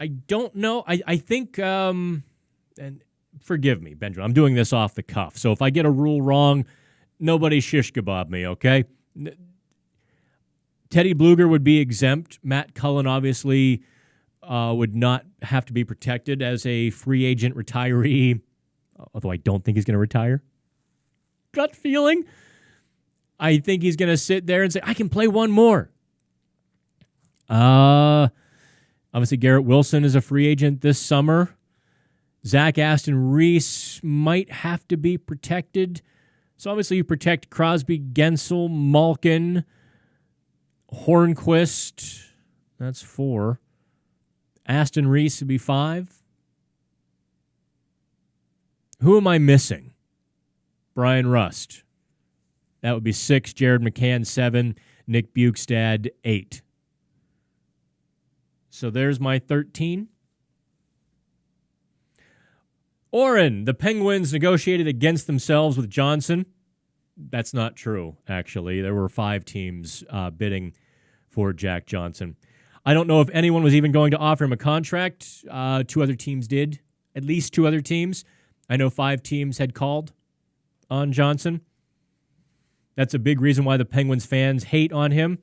I don't know. I think, and forgive me, Benjamin, I'm doing this off the cuff. So if I get a rule wrong, nobody shish kebab me, okay? Teddy Bluger would be exempt. Matt Cullen obviously would not have to be protected as a free agent retiree, although I don't think he's going to retire. Gut feeling. I think he's going to sit there and say, I can play one more. Obviously, Garrett Wilson is a free agent this summer. Zach Aston Reese might have to be protected. So obviously you protect Crosby, Gensel, Malkin, Hornquist. That's 4. Aston Reese would be 5. Who am I missing? Brian Rust. That would be 6. Jared McCann, 7. Nick Bukestad, 8. So there's my 13. Oren, the Penguins negotiated against themselves with Johnson. That's not true, actually. There were 5 teams bidding for Jack Johnson. I don't know if anyone was even going to offer him a contract. 2 other teams did. At least 2 other teams. I know 5 teams had called on Johnson. That's a big reason why the Penguins fans hate on him.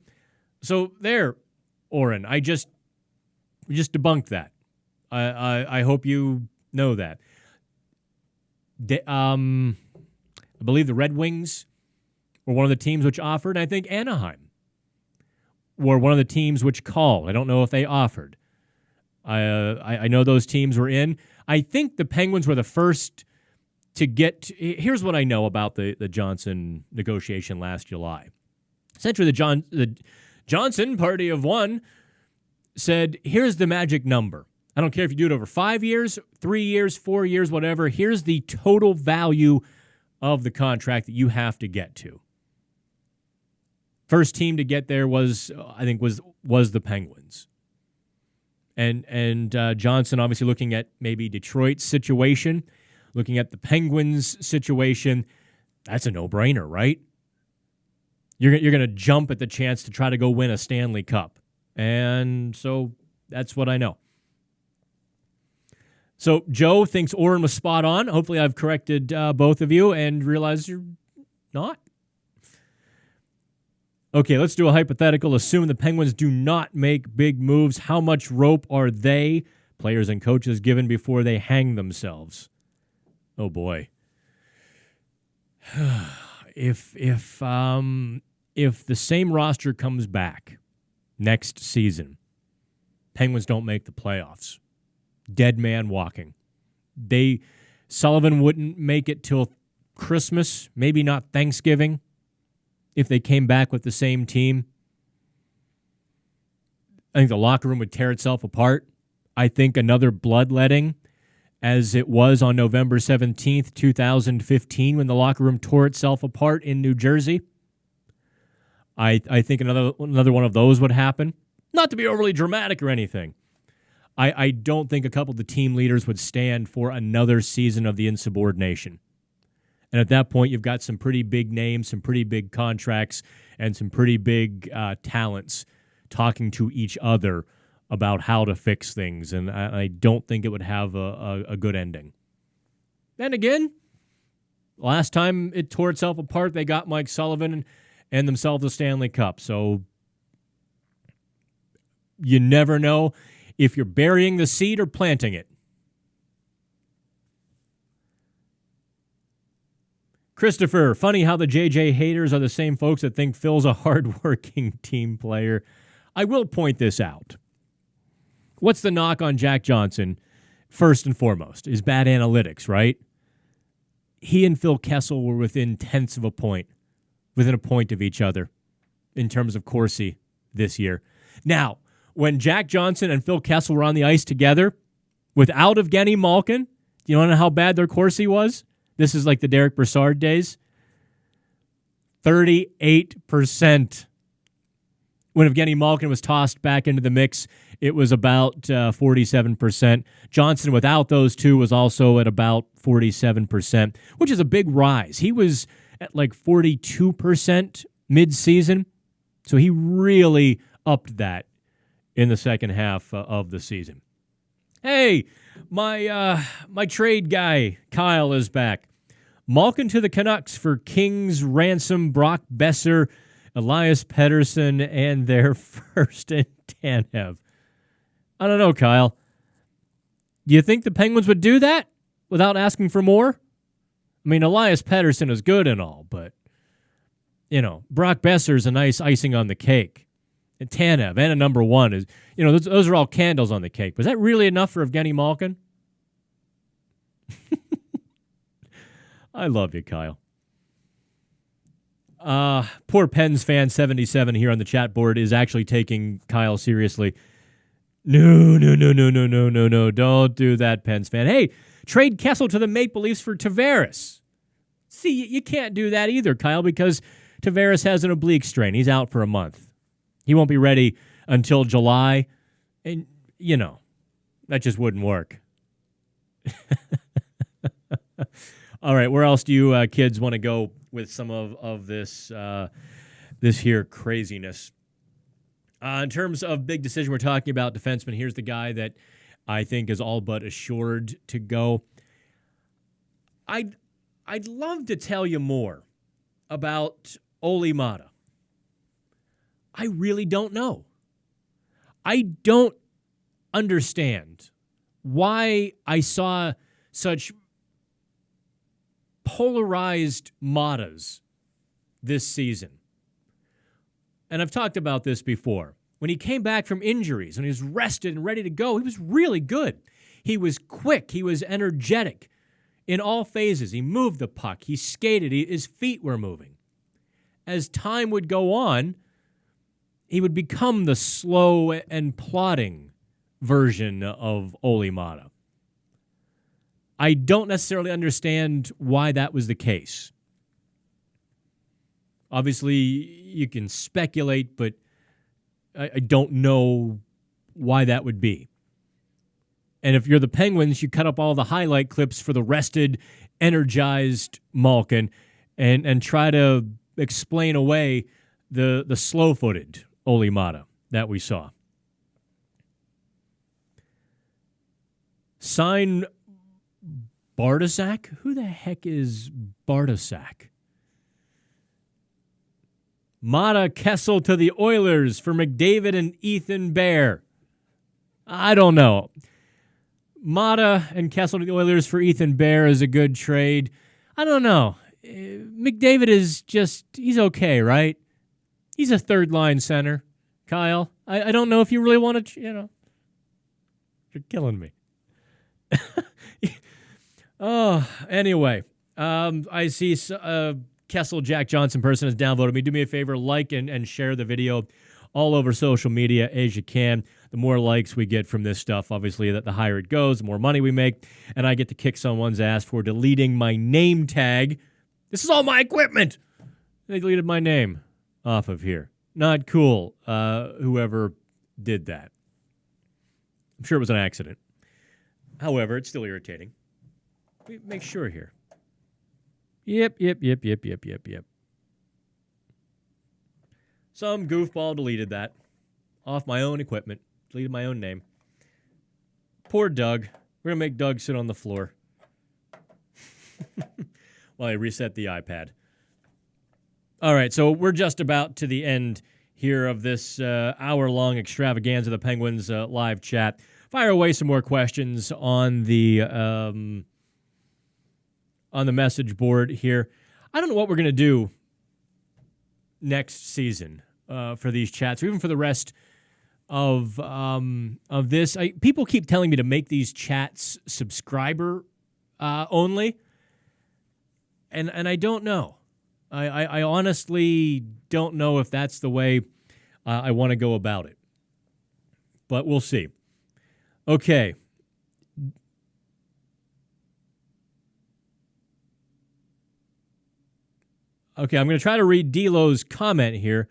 So there, Oren, we just debunked that. I hope you know that. I believe the Red Wings were one of the teams which offered. I think Anaheim were one of the teams which called. I don't know if they offered. I know those teams were in. I think the Penguins were the first to get. Here's what I know about the Johnson negotiation last July. Essentially, the Johnson party of one said, here's the magic number. I don't care if you do it over 5 years, 3 years, 4 years, whatever. Here's the total value of the contract that you have to get to. First team to get there was the Penguins. And Johnson obviously looking at maybe Detroit's situation, looking at the Penguins' situation. That's a no-brainer, right? You're going to jump at the chance to try to go win a Stanley Cup. And so that's what I know. So Joe thinks Oren was spot on. Hopefully I've corrected both of you and realized you're not. Okay, let's do a hypothetical. Assume the Penguins do not make big moves. How much rope are they, players and coaches, given before they hang themselves? Oh, boy. If the same roster comes back next season, Penguins don't make the playoffs. Dead man walking. Sullivan wouldn't make it till Christmas, maybe not Thanksgiving, if they came back with the same team. I think the locker room would tear itself apart. I think another bloodletting, as it was on November 17th, 2015, when the locker room tore itself apart in New Jersey. I think another one of those would happen. Not to be overly dramatic or anything. I don't think a couple of the team leaders would stand for another season of the insubordination. And at that point, you've got some pretty big names, some pretty big contracts, and some pretty big talents talking to each other about how to fix things. And I don't think it would have a good ending. Then again, last time it tore itself apart, they got Mike Sullivan and themselves a Stanley Cup. So you never know. if you're burying the seed or planting it. Christopher, funny how the JJ haters are the same folks that think Phil's a hardworking team player. I will point this out. What's the knock on Jack Johnson? First and foremost, is bad analytics, right? He and Phil Kessel were within tenths of a point, within a point of each other in terms of Corsi this year. Now, when Jack Johnson and Phil Kessel were on the ice together, without Evgeny Malkin, do you want to know how bad their Corsi was? This is like the Derek Brassard days. 38%. When Evgeny Malkin was tossed back into the mix, it was about 47%. Johnson, without those two, was also at about 47%, which is a big rise. He was at like 42% mid-season, so he really upped that in the second half of the season. Hey, my trade guy, Kyle, is back. Malkin to the Canucks for Kings, Ransom, Brock Besser, Elias Pettersson, and their first and Tanev. I don't know, Kyle. Do you think the Penguins would do that without asking for more? I mean, Elias Pettersson is good and all, but, Brock Besser is a nice icing on the cake. And Tanev and a number one is, those are all candles on the cake. Was that really enough for Evgeny Malkin? I love you, Kyle. Poor Pens fan 77 here on the chat board is actually taking Kyle seriously. No. Don't do that, Pens fan. Hey, trade Kessel to the Maple Leafs for Tavares. See, you can't do that either, Kyle, because Tavares has an oblique strain. He's out for a month. He won't be ready until July. And, that just wouldn't work. All right, where else do you kids want to go with some of this this here craziness? In terms of big decision, we're talking about defenseman. Here's the guy that I think is all but assured to go. I'd love to tell you more about Olli Maatta. I really don't know. I don't understand why I saw such polarized Maattas this season. And I've talked about this before. When he came back from injuries, when he was rested and ready to go, he was really good. He was quick. He was energetic in all phases. He moved the puck. He skated. His feet were moving. As time would go on, he would become the slow and plodding version of Olli Maatta. I don't necessarily understand why that was the case. Obviously, you can speculate, but I don't know why that would be. And if you're the Penguins, you cut up all the highlight clips for the rested, energized Malkin and try to explain away the slow-footed Olli Maatta that we saw. Sign Bartosak? Who the heck is Bartosak? Maatta Kessel to the Oilers for McDavid and Ethan Bear. I don't know. Maatta and Kessel to the Oilers for Ethan Bear is a good trade. I don't know. McDavid is just, he's okay, right? He's a third-line center, Kyle. I don't know if you really want to, you're killing me. Oh, anyway, I see Kessel Jack Johnson person has downvoted me. Do me a favor, like and share the video all over social media as you can. The more likes we get from this stuff, obviously, the higher it goes, the more money we make, and I get to kick someone's ass for deleting my name tag. This is all my equipment. They deleted my name off of here. Not cool, whoever did that. I'm sure it was an accident. However, it's still irritating. Make sure here. Yep. Some goofball deleted that off my own equipment. Deleted my own name. Poor Doug. We're going to make Doug sit on the floor while I reset the iPad. All right, so we're just about to the end here of this hour-long extravaganza of the Penguins live chat. Fire away some more questions on the message board here. I don't know what we're going to do next season for these chats, or even for the rest of this. People keep telling me to make these chats subscriber only, and I don't know. I honestly don't know if that's the way I want to go about it, but we'll see. Okay. Okay, I'm going to try to read D'Lo's comment here.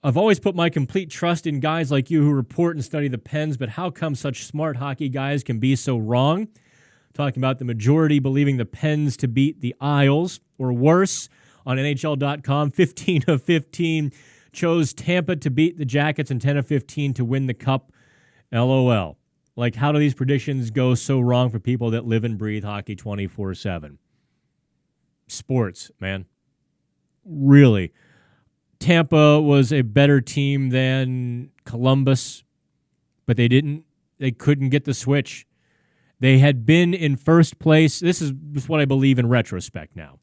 I've always put my complete trust in guys like you who report and study the Pens, but how come such smart hockey guys can be so wrong? Talking about the majority believing the Pens to beat the Isles, or worse, on NHL.com, 15 of 15 chose Tampa to beat the Jackets and 10 of 15 to win the Cup. LOL. Like, how do these predictions go so wrong for people that live and breathe hockey 24/7? Sports, man. Really. Tampa was a better team than Columbus, but they couldn't get the switch. They had been in first place. This is what I believe in retrospect now.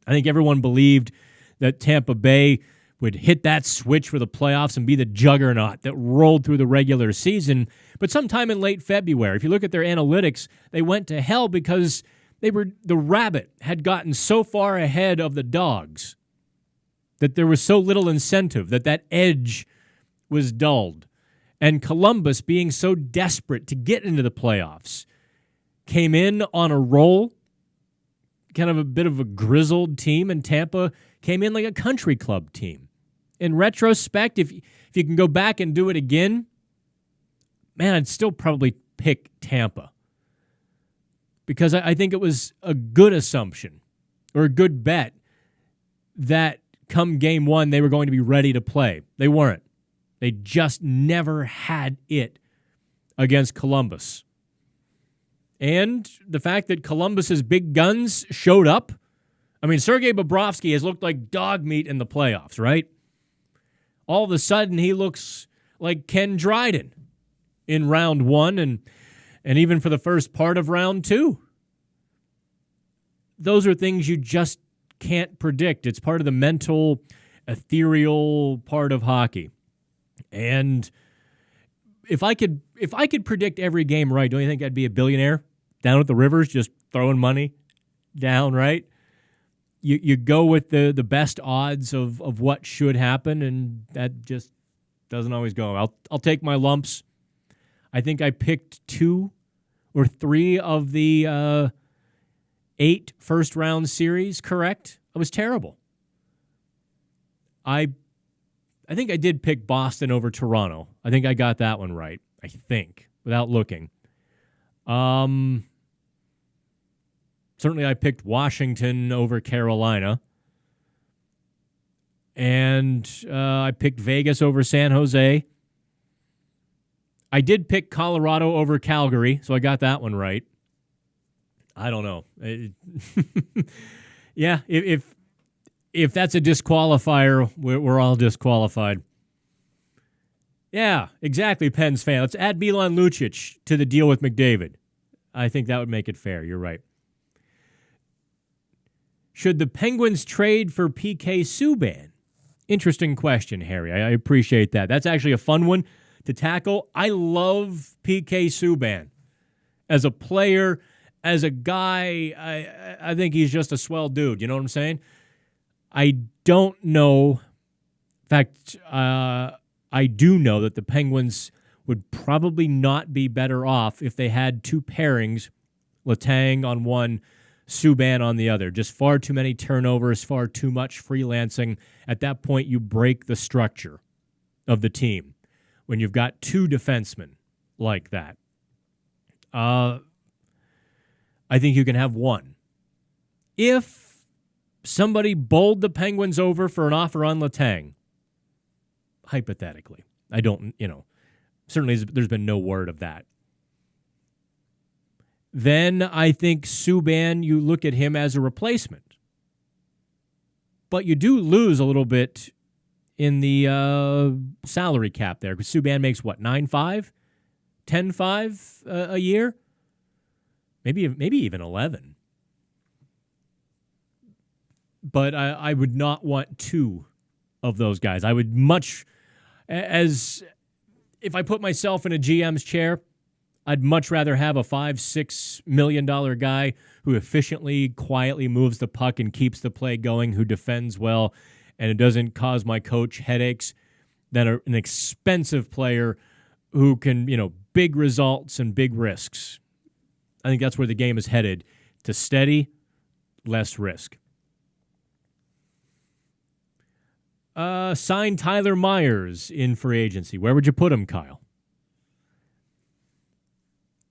I think everyone believed that Tampa Bay would hit that switch for the playoffs and be the juggernaut that rolled through the regular season. But sometime in late February, if you look at their analytics, they went to hell because the rabbit had gotten so far ahead of the dogs that there was so little incentive, that edge was dulled. And Columbus, being so desperate to get into the playoffs, came in on a roll, kind of a bit of a grizzled team, and Tampa came in like a country club team. In retrospect, if you can go back and do it again, man, I'd still probably pick Tampa. Because I think it was a good assumption or a good bet that come game one, they were going to be ready to play. They weren't. They just never had it against Columbus. And the fact that Columbus's big guns showed up, I mean, Sergei Bobrovsky has looked like dog meat in the playoffs, right? All of a sudden, he looks like Ken Dryden in round one and even for the first part of round two. Those are things you just can't predict. It's part of the mental, ethereal part of hockey. And if I could predict every game right, don't you think I'd be a billionaire down at the Rivers just throwing money down, right? You go with the best odds of what should happen, and that just doesn't always go. I'll take my lumps. I think I picked 2 or 3 of the 8 first-round series correct. I was terrible. I think I did pick Boston over Toronto. I think I got that one right, I think, without looking. Certainly I picked Washington over Carolina. And I picked Vegas over San Jose. I did pick Colorado over Calgary, so I got that one right. I don't know. Yeah, if that's a disqualifier, we're all disqualified. Yeah, exactly, Pens fan. Let's add Milan Lucic to the deal with McDavid. I think that would make it fair. You're right. Should the Penguins trade for PK Subban? Interesting question, Harry. I appreciate that. That's actually a fun one to tackle. I love PK Subban. As a player, as a guy, I think he's just a swell dude. You know what I'm saying? I don't know. In fact, I do know that the Penguins would probably not be better off if they had 2 pairings, Letang on one, Subban on the other. Just far too many turnovers, far too much freelancing. At that point, you break the structure of the team when you've got 2 defensemen like that. I think you can have 1. If somebody bowled the Penguins over for an offer on Letang, hypothetically, I don't, certainly there's been no word of that. Then I think Subban, you look at him as a replacement. But you do lose a little bit in the salary cap there, because Subban makes what, 9.5, 10.5 a year, maybe even 11. But I would not want two of those guys. I would much, as if I put myself in a GM's chair, I'd much rather have a $5-6 million guy who efficiently, quietly moves the puck and keeps the play going, who defends well, and it doesn't cause my coach headaches, than an expensive player who can, big results and big risks. I think that's where the game is headed, to steady, less risk. Signed Tyler Myers in free agency. Where would you put him, Kyle?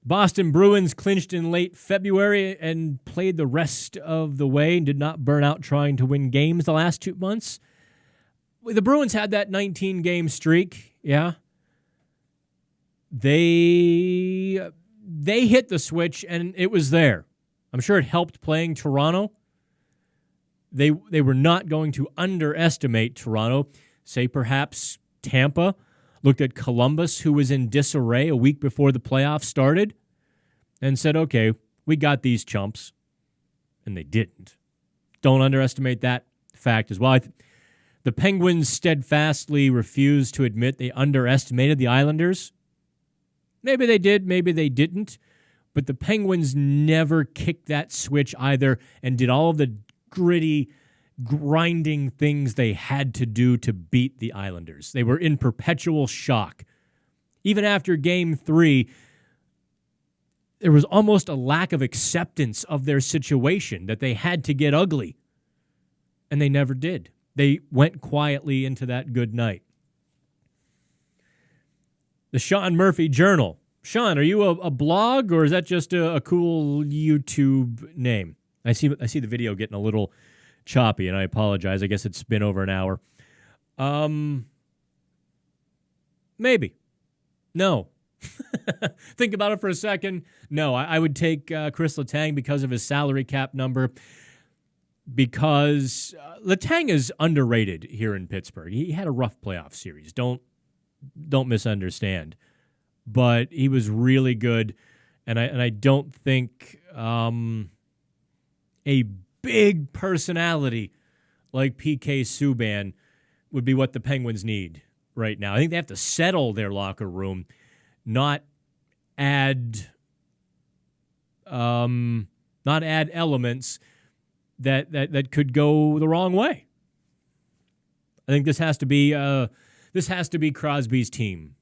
Boston Bruins clinched in late February and played the rest of the way and did not burn out trying to win games the last 2 months. The Bruins had that 19-game streak, yeah. They hit the switch, and it was there. I'm sure it helped playing Toronto. They were not going to underestimate Toronto. Say perhaps Tampa looked at Columbus, who was in disarray a week before the playoffs started, and said, okay, we got these chumps. And they didn't. Don't underestimate that fact as well. The Penguins steadfastly refused to admit they underestimated the Islanders. Maybe they did, maybe they didn't. But the Penguins never kicked that switch either and did all of the gritty, grinding things they had to do to beat the Islanders. They were in perpetual shock. Even after Game 3, there was almost a lack of acceptance of their situation, that they had to get ugly. And they never did. They went quietly into that good night. The Sean Murphy Journal. Sean, are you a blog, or is that just a cool YouTube name? I see the video getting a little choppy, and I apologize. I guess it's been over an hour. Maybe. No. Think about it for a second. No, I would take Chris Letang because of his salary cap number, because Letang is underrated here in Pittsburgh. He had a rough playoff series. Don't misunderstand. But he was really good, and I don't think a big personality like PK Subban would be what the Penguins need right now. I think they have to settle their locker room, not add elements that could go the wrong way. I think this has to be Crosby's team.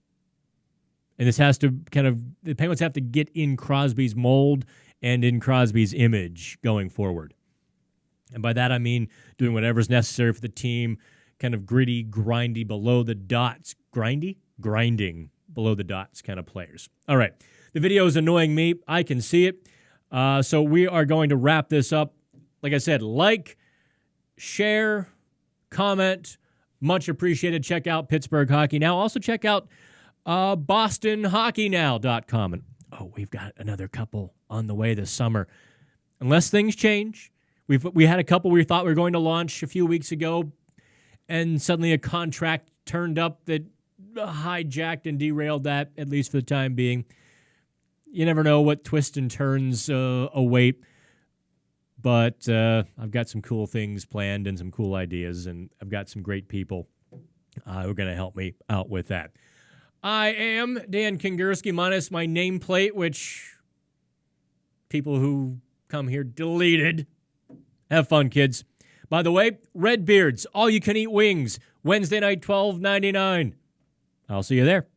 And this has to the Penguins have to get in Crosby's mold and in Crosby's image going forward. And by that I mean doing whatever's necessary for the team, kind of gritty, grindy, below the dots. Grinding below the dots kind of players. All right. The video is annoying me. I can see it. So we are going to wrap this up. Like I said, share, comment. Much appreciated. Check out Pittsburgh Hockey Now. Also check out BostonHockeyNow.com. And we've got another couple on the way this summer. Unless things change. We had a couple we thought we were going to launch a few weeks ago, and suddenly a contract turned up that hijacked and derailed that, at least for the time being. You never know what twists and turns await. But I've got some cool things planned and some cool ideas, and I've got some great people who are going to help me out with that. I am Dan Kingerski, minus my nameplate, which people who come here deleted. Have fun, kids. By the way, Redbeards, all-you-can-eat wings, Wednesday night, $12.99. I'll see you there.